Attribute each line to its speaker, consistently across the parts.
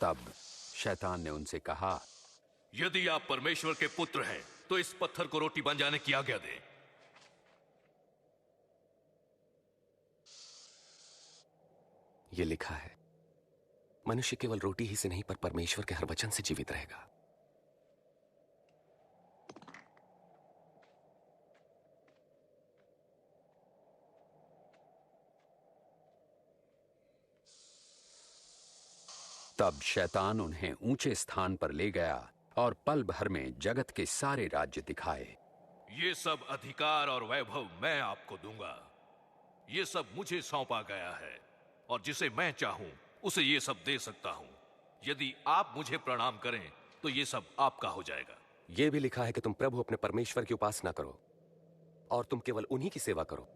Speaker 1: तब शैतान ने उनसे कहा,
Speaker 2: यदि आप परमेश्वर के पुत्र हैं तो इस पत्थर को रोटी बन जाने की आज्ञा दें।
Speaker 3: ये लिखा है, मनुष्य केवल रोटी ही से नहीं पर परमेश्वर के हर वचन से जीवित रहेगा।
Speaker 1: तब शैतान उन्हें ऊंचे स्थान पर ले गया और पल भर में जगत के सारे राज्य दिखाए।
Speaker 2: ये सब अधिकार और वैभव मैं आपको दूंगा। ये सब मुझे सौंपा गया है और जिसे मैं चाहूं उसे ये सब दे सकता हूं। यदि आप मुझे प्रणाम करें तो ये सब आपका हो जाएगा।
Speaker 3: यह भी लिखा है कि तुम प्रभु अपने परमेश्वर की उपासना करो और तुम केवल उन्हीं की सेवा करो।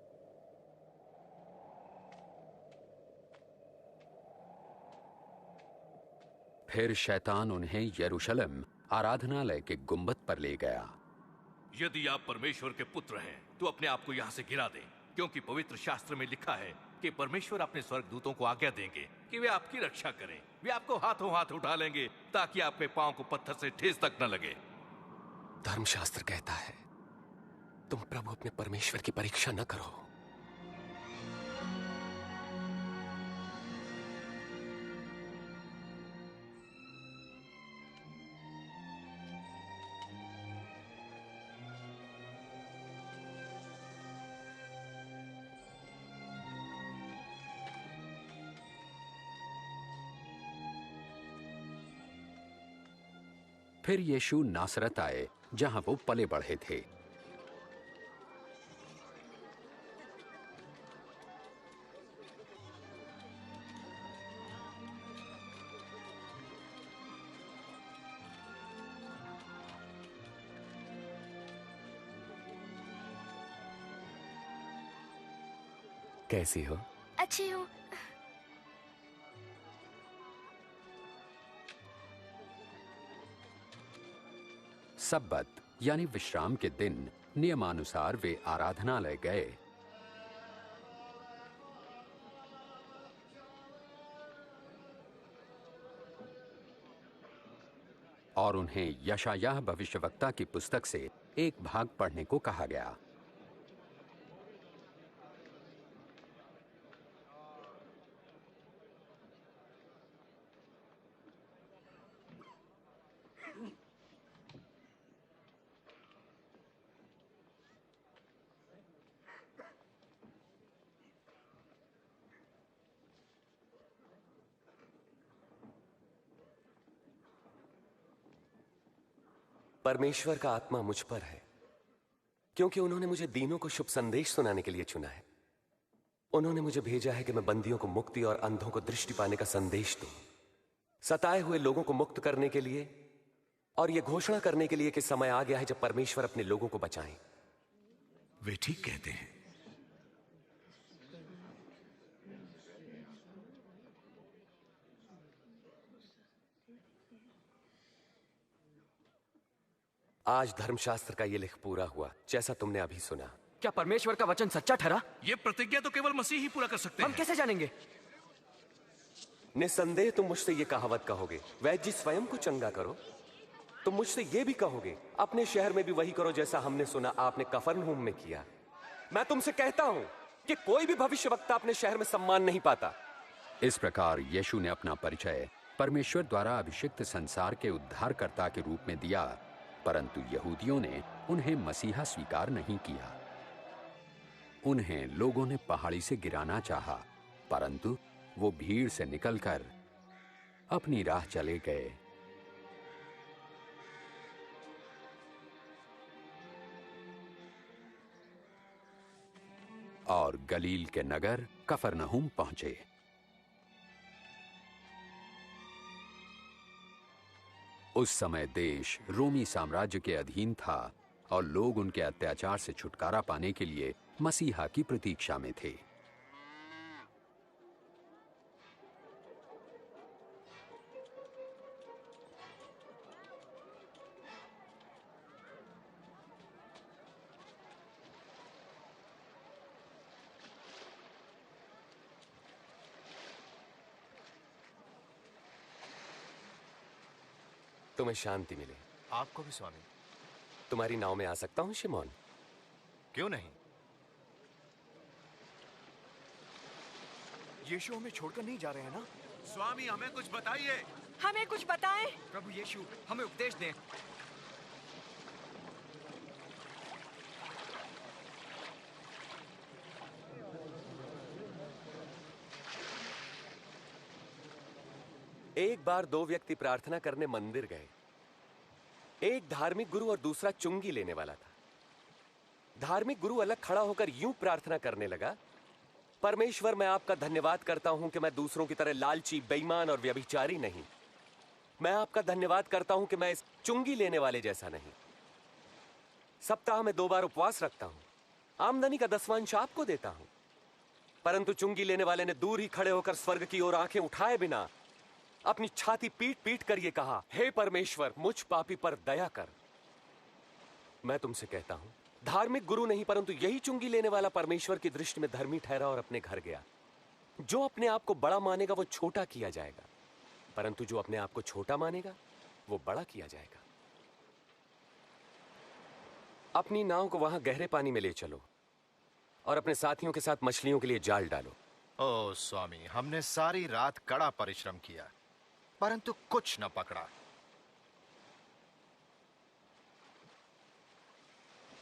Speaker 1: फिर शैतान उन्हें यरूशलेम आराधनालय के गुंबद पर ले गया।
Speaker 2: यदि आप परमेश्वर के पुत्र हैं तो अपने आप को यहां से गिरा दें, क्योंकि पवित्र शास्त्र में लिखा है कि परमेश्वर अपने स्वर्गदूतों को आज्ञा देंगे कि वे आपकी रक्षा करें। वे आपको हाथों हाथ उठा लेंगे ताकि आपके पांव को पत्थर से ठेस तक न लगे।
Speaker 3: धर्मशास्त्र कहता है, तुम प्रभु अपने परमेश्वर की परीक्षा न करो।
Speaker 1: फिर यीशु नासरत आए जहां वो पले बढ़े थे।
Speaker 3: कैसी हो?
Speaker 4: अच्छी हूँ।
Speaker 1: सब्बत यानी विश्राम के दिन नियमानुसार वे आराधनालय गए। और उन्हें यशायाह भविष्यवक्ता की पुस्तक से एक भाग पढ़ने को कहा गया।
Speaker 3: परमेश्वर का आत्मा मुझ पर है, क्योंकि उन्होंने मुझे दीनों को शुभ संदेश सुनाने के लिए चुना है। उन्होंने मुझे भेजा है कि मैं बंदियों को मुक्ति और अंधों को दृष्टि पाने का संदेश दूं, सताए हुए लोगों को मुक्त करने के लिए और यह घोषणा करने के लिए कि समय आ गया है जब परमेश्वर अपने लोगों को बचाएं।
Speaker 5: वे ठीक कहते हैं।
Speaker 3: आज धर्मशास्त्र का यह लेख पूरा हुआ जैसा तुमने अभी सुना।
Speaker 6: क्या परमेश्वर का वचन सच्चा ठहरा?
Speaker 2: ये प्रतिज्ञा तो केवल मसीह ही पूरा कर सकते हैं।
Speaker 6: हम कैसे जानेंगे?
Speaker 3: निसंदेह तुम मुझसे यह कहावत कहोगे, वैद्य जी स्वयं को चंगा करो। तुम मुझसे यह भी कहोगे, अपने शहर में भी वही करो जैसा हमने सुना आपने कफरनहूम में किया। मैं तुमसे कहता हूं कि कोई भी भविष्यवक्ता अपने शहर में सम्मान नहीं पाता।
Speaker 1: इस प्रकार यीशु ने अपना परिचय परमेश्वर द्वारा अभिषिक्त संसार के उद्धारकर्ता के रूप में दिया, परंतु यहूदियों ने उन्हें मसीहा स्वीकार नहीं किया। उन्हें लोगों ने पहाड़ी से गिराना चाहा, परंतु वो भीड़ से निकलकर अपनी राह चले गए। और गलील के नगर कफरनहूम पहुंचे। उस समय देश रोमी साम्राज्य के अधीन था और लोग उनके अत्याचार से छुटकारा पाने के लिए मसीहा की प्रतीक्षा में थे।
Speaker 3: तुम्हें शांति मिले।
Speaker 4: आपको भी स्वामी।
Speaker 3: तुम्हारी नाव में आ सकता हूं शिमोन?
Speaker 4: क्यों नहीं?
Speaker 6: यीशु हमें छोड़कर नहीं जा रहे हैं ना?
Speaker 5: स्वामी हमें कुछ बताइए।
Speaker 7: हमें कुछ बताएं।
Speaker 6: प्रभु यीशु हमें उपदेश दें।
Speaker 3: एक बार दो व्यक्ति प्रार्थना करने मंदिर गए। एक धार्मिक गुरु और दूसरा चुंगी लेने वाला था। धार्मिक गुरु अलग खड़ा होकर यूं प्रार्थना करने लगा, परमेश्वर मैं आपका धन्यवाद करता हूं कि मैं दूसरों की तरह लालची, बेईमान और व्यभिचारी नहीं। मैं आपका धन्यवाद करता हूं कि मैं इस चुंगी लेने वाले जैसा नहीं। सप्ताह में 2 बार उपवास रखता हूं, आमदनी का 10वांश आपको देता हूं। परंतु चुंगी लेने वाले ने दूर ही खड़े होकर स्वर्ग की ओर आंखें उठाए बिना अपनी छाती पीट पीट कर यह कहा, हे परमेश्वर मुझ पापी पर दया कर। मैं तुमसे कहता हूं, धार्मिक गुरु नहीं परंतु यही चुंगी लेने वाला परमेश्वर की दृष्टि में धर्मी ठहरा और अपने घर गया। जो अपने आप को बड़ा मानेगा वो छोटा किया जाएगा, परंतु जो अपने आप को छोटा मानेगा वो बड़ा किया जाएगा। अपनी नाव को वहां गहरे पानी में ले चलो और अपने साथियों के साथ मछलियों के लिए जाल डालो।
Speaker 4: ओ स्वामी, हमने सारी रात कड़ा परिश्रम किया परंतु कुछ न पकड़ा।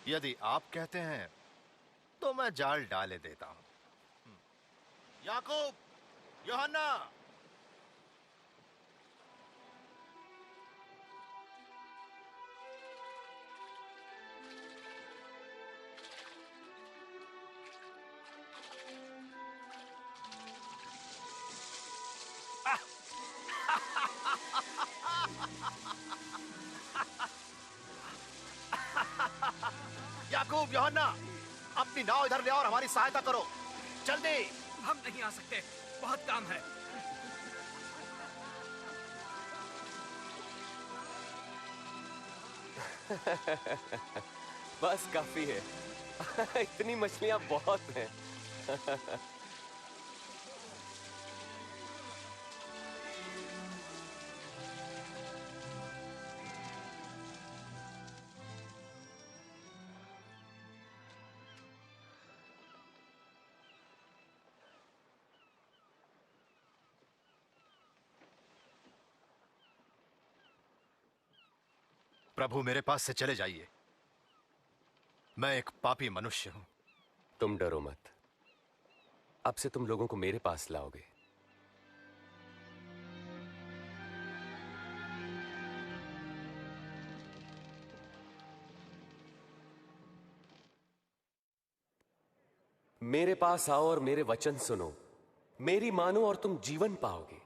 Speaker 4: यदि आप कहते हैं तो मैं जाल डाले देता हूं। याकूब, यूहन्ना, याकूब, यूहन्ना, अपनी नाव इधर ले आओ और हमारी सहायता करो, जल्दी।
Speaker 6: हम नहीं आ सकते, बहुत काम है।
Speaker 3: बस काफी है। इतनी मछलियां बहुत हैं।
Speaker 4: प्रभु, मेरे पास से चले जाइए। मैं एक पापी मनुष्य हूं।
Speaker 3: तुम डरो मत, अब से तुम लोगों को मेरे पास लाओगे। मेरे पास आओ और मेरे वचन सुनो, मेरी मानो और तुम जीवन पाओगे।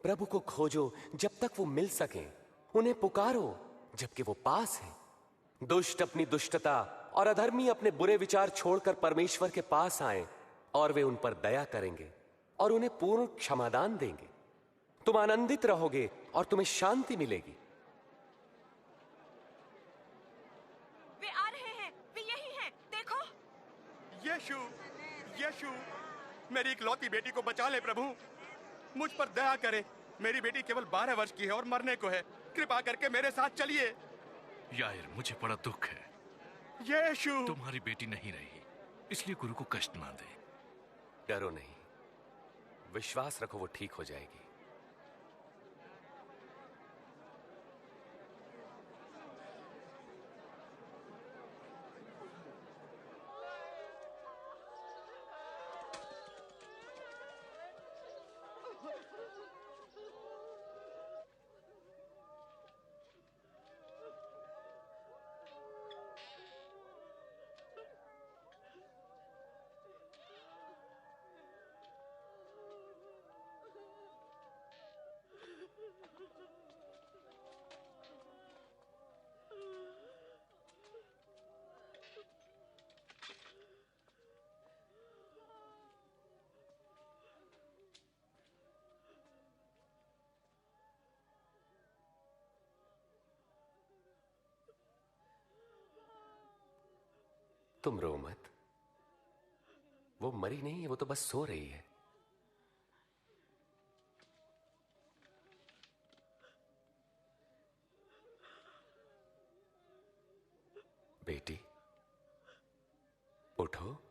Speaker 3: प्रभु को खोजो जब तक वो मिल सके, उन्हें पुकारो जबकि वो पास है। दुष्ट अपनी दुष्टता और अधर्मी अपने बुरे विचार छोड़कर परमेश्वर के पास आए और वे उन पर दया करेंगे और उन्हें पूर्ण क्षमादान देंगे। तुम आनंदित रहोगे और तुम्हें शांति मिलेगी।
Speaker 7: वे आ रहे हैं, वे यही हैं, देखो।
Speaker 8: यीशु, यीशु, मेरी इकलौती बेटी को बचा ले प्रभु, मुझ पर दया करे। मेरी बेटी केवल 12 वर्ष की है और मरने को है। कृपा करके मेरे साथ चलिए।
Speaker 2: यार, मुझे बड़ा दुख है।
Speaker 8: यीशु,
Speaker 2: तुम्हारी बेटी नहीं रही, इसलिए गुरु को कष्ट ना दे।
Speaker 3: डरो नहीं, विश्वास रखो, वो ठीक हो जाएगी। तुम रो मत, वो मरी नहीं है, वो तो बस सो रही है। उठो।